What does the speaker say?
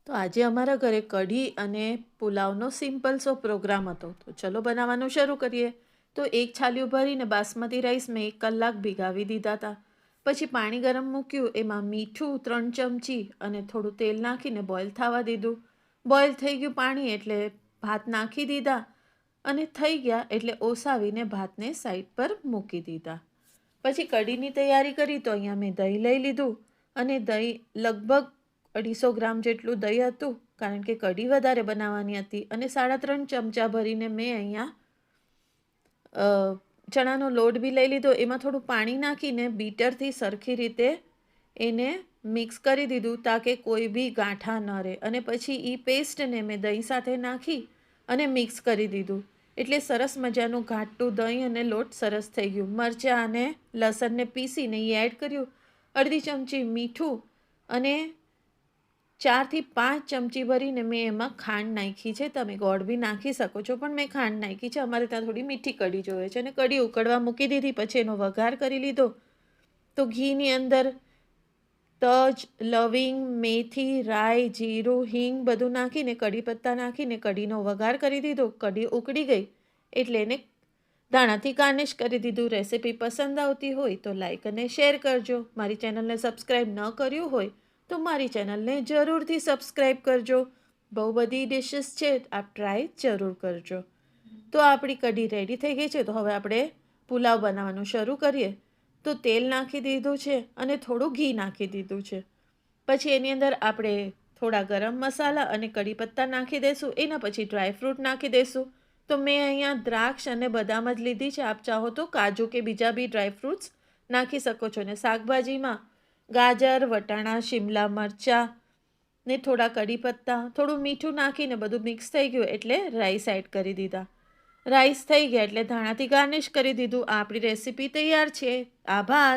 તો આજે અમારા ઘરે કઢી અને પુલાવનો સિમ્પલ સો પ્રોગ્રામ હતો. તો ચલો બનાવવાનું શરૂ કરીએ. તો એક છાલિયું ભરીને બાસમતી રાઈસ મેં 1 કલાક ભીગાવી દીધા હતા. પછી પાણી ગરમ મૂક્યું, એમાં મીઠું 3 ચમચી અને થોડું તેલ નાખીને બોઇલ થવા દીધું. બોઇલ થઈ ગયું પાણી એટલે ભાત નાખી દીધા અને થઈ ગયા એટલે ઓસાવીને ભાતને સાઈડ પર મૂકી દીધા. પછી કઢીની તૈયારી કરી. તો અહીંયા મેં દહીં લઈ લીધું અને દહીં લગભગ 250 ગ્રામ જેટલું દહીં હતું, કારણ કે કઢી વધારે બનાવવાની હતી. અને 3.5 ચમચા ભરીને મેં અહીંયા ચણાનો લોટ બી લઈ લીધો. એમાં થોડું પાણી નાખીને બીટરથી સરખી રીતે એને મિક્સ કરી દીધું, તાકે કોઈ બી ગાંઠા ન રહે. અને પછી એ પેસ્ટને મેં દહીં સાથે નાખી અને મિક્સ કરી દીધું. એટલે સરસ મજાનું ઘાટું દહીં અને લોટ સરસ થઈ ગયું. મરચાં અને લસણને પીસીને એ એડ કર્યું. 1/2 ચમચી મીઠું અને 4 થી 5 ચમચી ભરીને મેં એમાં ખાંડ નાખી છે. તમે ગોળ બી નાખી શકો છો, પણ મેં ખાંડ નાખી છે. અમારે ત્યાં થોડી મીઠી કઢી જોઈએ છે. અને કઢી ઉકળવા મૂકી દીધી. પછી એનો વઘાર કરી લીધો. તો ઘીની અંદર તજ, લવિંગ, મેથી, રાઈ, જીરું, હિંગ બધું નાખીને કઢી પત્તા નાખીને કઢીનો વઘાર કરી દીધો. કઢી ઉકળી ગઈ એટલે એને દાણાથી ગાર્નિશ કરી દીધું. રેસીપી પસંદ આવતી હોય તો લાઈક અને શેર કરજો. મારી ચેનલને સબસ્ક્રાઈબ ન કર્યું હોય તો મારી ચેનલને જરૂરથી સબસ્ક્રાઈબ કરજો. બહુ બધી ડિશિસ છે, આપ ટ્રાય જરૂર કરજો. તો આપણી કઢી રેડી થઈ ગઈ છે. તો હવે આપણે પુલાવ બનાવવાનું શરૂ કરીએ. તો તેલ નાખી દીધું છે અને થોડું ઘી નાખી દીધું છે. પછી એની અંદર આપણે થોડા ગરમ મસાલા અને કઢી પત્તા નાખી દઈશું. એના પછી ડ્રાયફ્રૂટ નાખી દઈશું. તો મેં અહીંયા દ્રાક્ષ અને બદામ જ લીધી છે. આપ ચાહો તો કાજુ કે બીજા બી ડ્રાયફ્રૂટ્સ નાખી શકો છો. અને શાકભાજીમાં ગાજર, વટાણા, શિમલા મરચાં ને થોડા કઢી પત્તા, થોડું મીઠું નાખીને બધું મિક્સ થઈ ગયું એટલે રાઈસ એડ કરી દીધા. રાઈસ થઈ ગયા એટલે ધાણાથી ગાર્નિશ કરી દીધું. આપણી રેસીપી તૈયાર છે. આભાર.